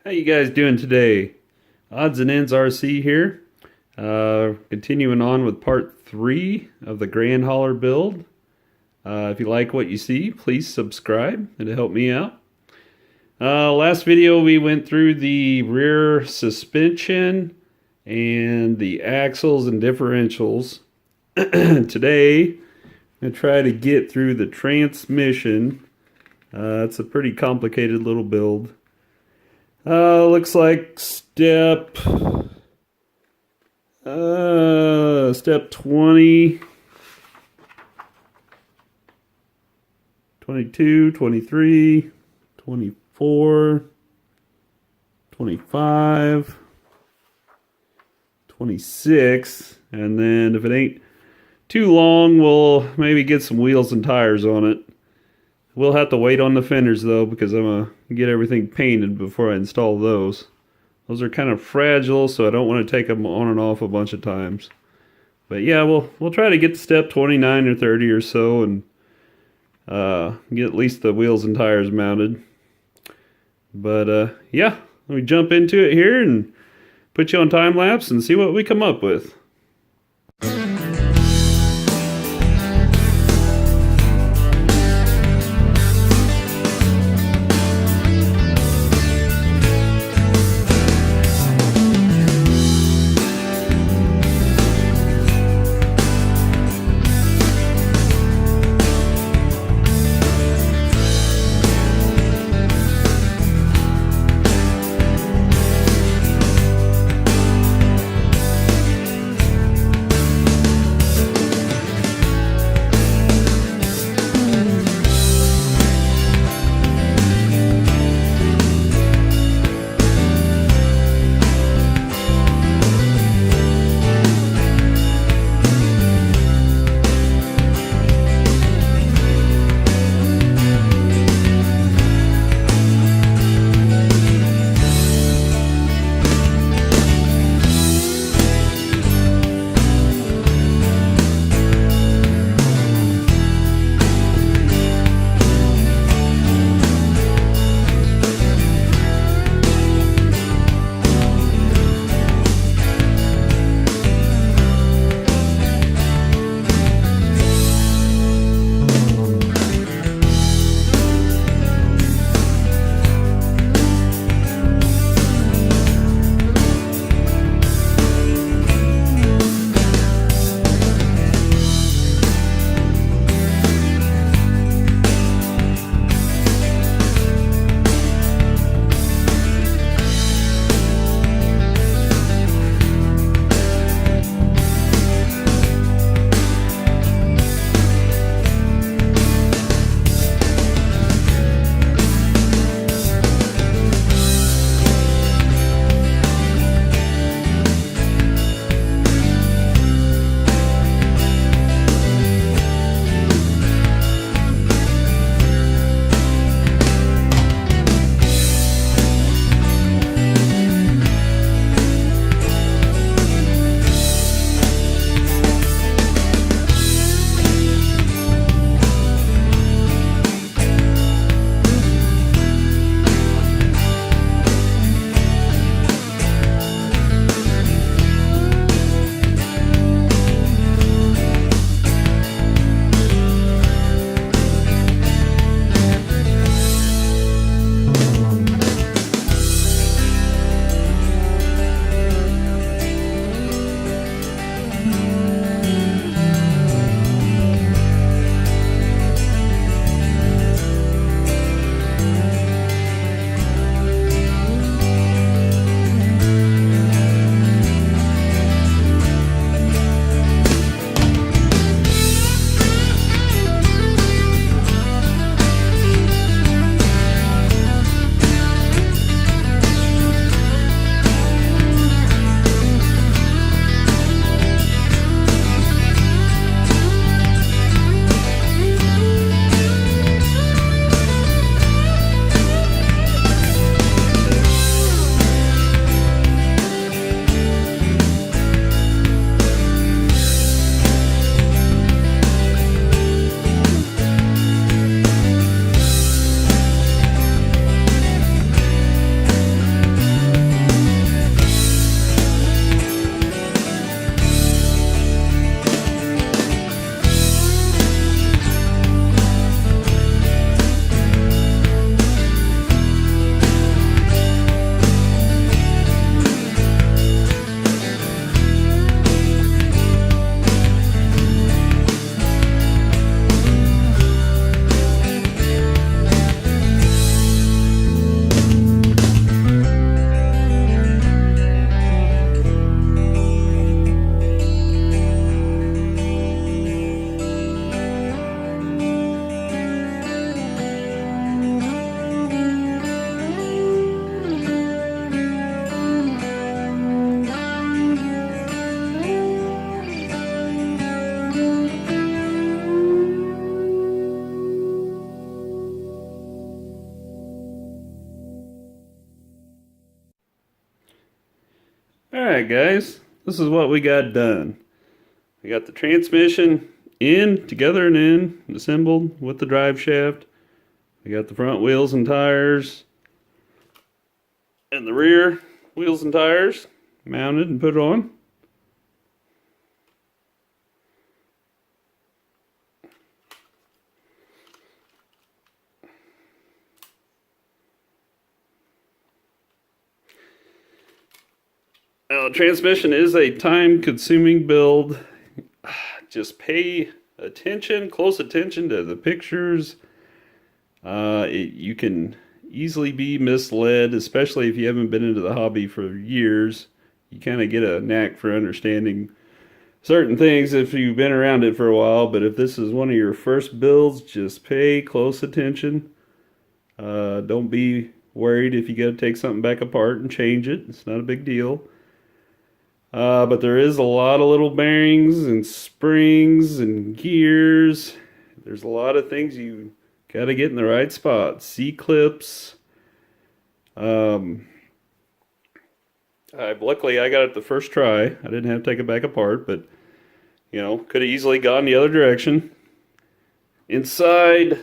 How you guys doing today? Odds and Ends RC here. Continuing on with part 3 of the Grand Hauler build. If you like what you see, please subscribe. It'll help me out. Last video we went through the rear suspension and the axles and differentials. Today I'm going to try to get through the transmission. It's a pretty complicated little build. Looks like step 20, 22, 23, 24, 25, 26, and then if it ain't too long, we'll maybe get some wheels and tires on it. We'll have to wait on the fenders though, because I'm going to get everything painted before I install those. Those are kind of fragile, so I don't want to take them on and off a bunch of times. But yeah, we'll try to get to step 29 or 30 or so and get at least the wheels and tires mounted. But yeah, let me jump into it here and put you on time lapse and see what we come up with. Alright guys, this is what we got done. We got the transmission in, together and in, assembled with the drive shaft. We got the front wheels and tires and the rear wheels and tires mounted and put on. Now, the transmission is a time-consuming build. Just pay attention, close attention to the pictures. You can easily be misled, especially if you haven't been into the hobby for years. You kind of get a knack for understanding certain things if you've been around it for a while. But if this is one of your first builds, just pay close attention. Don't be worried if you got to take something back apart and change it. It's not a big deal. But there is a lot of little bearings and springs and gears. There's a lot of things you got to get in the right spot. C-clips. Luckily I got it the first try. I didn't have to take it back apart, but you know, could have easily gone the other direction. Inside,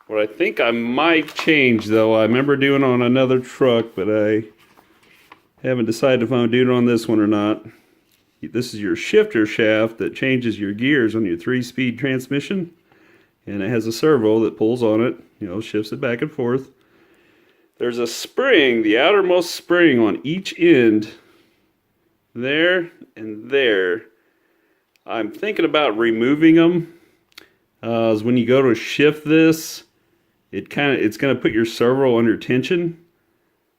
what I think I might change though, I remember doing on another truck, but I haven't decided if I'm going to do it on this one or not. This is your shifter shaft that changes your gears on your 3-speed transmission. And it has a servo that pulls on it, you know, shifts it back and forth. There's a spring, the outermost spring on each end, there and there. I'm thinking about removing them. As when you go to shift this, it's going to put your servo under tension.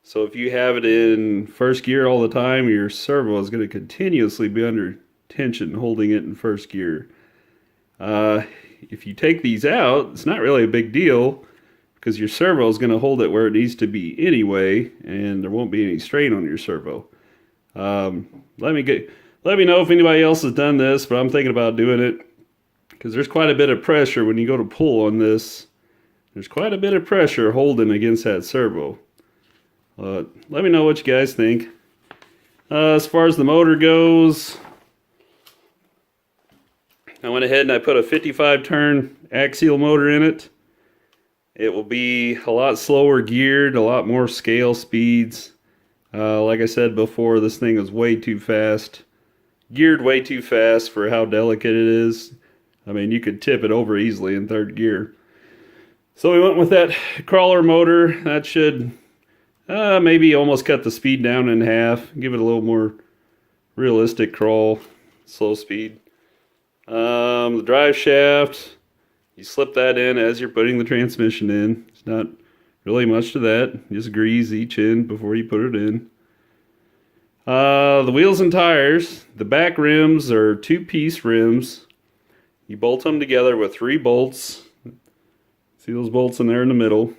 So if you have it in first gear all the time, your servo is going to continuously be under tension holding it in first gear. If you take these out, it's not really a big deal because your servo is going to hold it where it needs to be anyway, and there won't be any strain on your servo. Let me know if anybody else has done this, but I'm thinking about doing it because there's quite a bit of pressure when you go to pull on this. There's quite a bit of pressure holding against that servo. Let me know what you guys think. As far as the motor goes, I went ahead and I put a 55 turn axial motor in it. It will be a lot slower geared, a lot more scale speeds. Like I said before, this thing is way too fast. Geared way too fast for how delicate it is. I mean, you could tip it over easily in third gear. So we went with that crawler motor. That should maybe almost cut the speed down in half. Give it a little more realistic crawl, slow speed. The drive shaft, you slip that in as you're putting the transmission in. It's not really much to that. Just grease each end before you put it in. The wheels and tires, the back rims are 2-piece rims. You bolt them together with 3 bolts. See those bolts in there in the middle.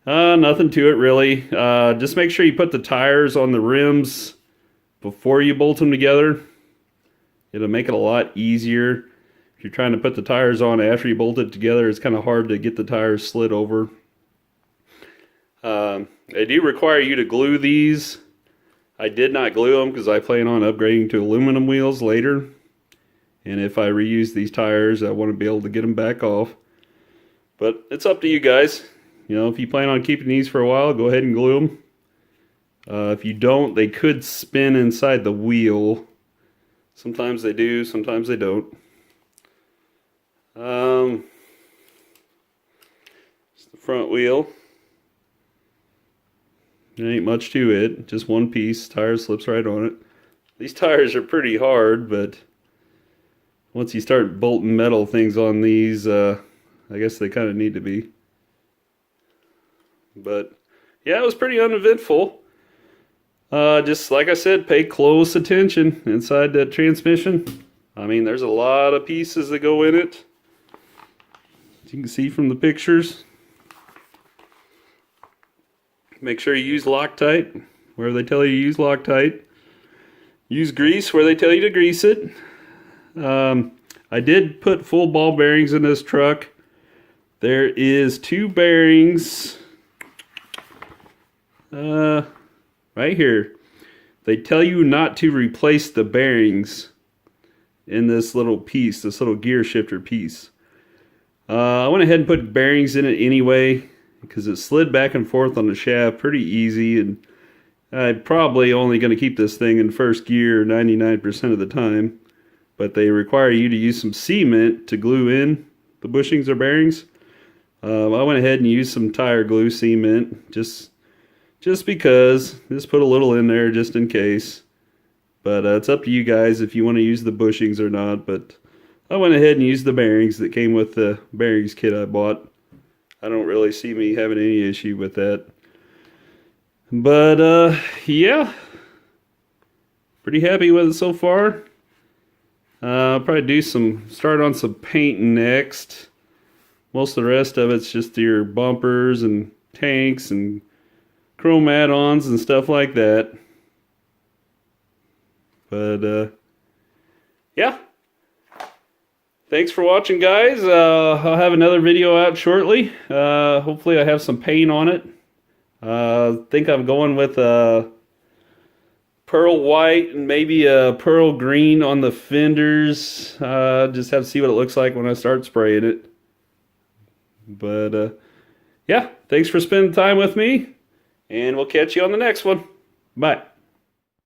Nothing to it really. Just make sure you put the tires on the rims before you bolt them together. It'll make it a lot easier. If you're trying to put the tires on after you bolt it together, it's kind of hard to get the tires slid over. They do require you to glue these. I did not glue them because I plan on upgrading to aluminum wheels later. And if I reuse these tires, I want to be able to get them back off. But it's up to you guys. You know, if you plan on keeping these for a while, go ahead and glue them. If you don't, they could spin inside the wheel. Sometimes they do, sometimes they don't. It's the front wheel. There ain't much to it, just one piece. Tire slips right on it. These tires are pretty hard, but once you start bolting metal things on these, I guess they kind of need to be. But yeah, it was pretty uneventful. Just like I said, pay close attention inside that transmission. I mean, there's a lot of pieces that go in it. As you can see from the pictures. Make sure you use Loctite where they tell you to use Loctite. Use grease where they tell you to grease it. I did put full ball bearings in this truck. There is 2 bearings. right here, they tell you not to replace the bearings in this little piece, this little gear shifter piece. I went ahead and put bearings in it anyway because it slid back and forth on the shaft pretty easy, and I'm probably only going to keep this thing in first gear 99% of the time, but they require you to use some cement to glue in the bushings or bearings. I went ahead and used some tire glue cement just because. Just put a little in there just in case. But it's up to you guys if you want to use the bushings or not. But I went ahead and used the bearings that came with the bearings kit I bought. I don't really see me having any issue with that. But yeah, pretty happy with it so far. I'll probably start on some painting next. Most of the rest of it's just your bumpers and tanks and chrome add-ons and stuff like that. But yeah, thanks for watching, guys. I'll have another video out shortly. Hopefully I have some paint on it. I think I'm going with pearl white and maybe a pearl green on the fenders. Just have to see what it looks like when I start spraying it. But yeah, thanks for spending time with me, and we'll catch you on the next one. Bye.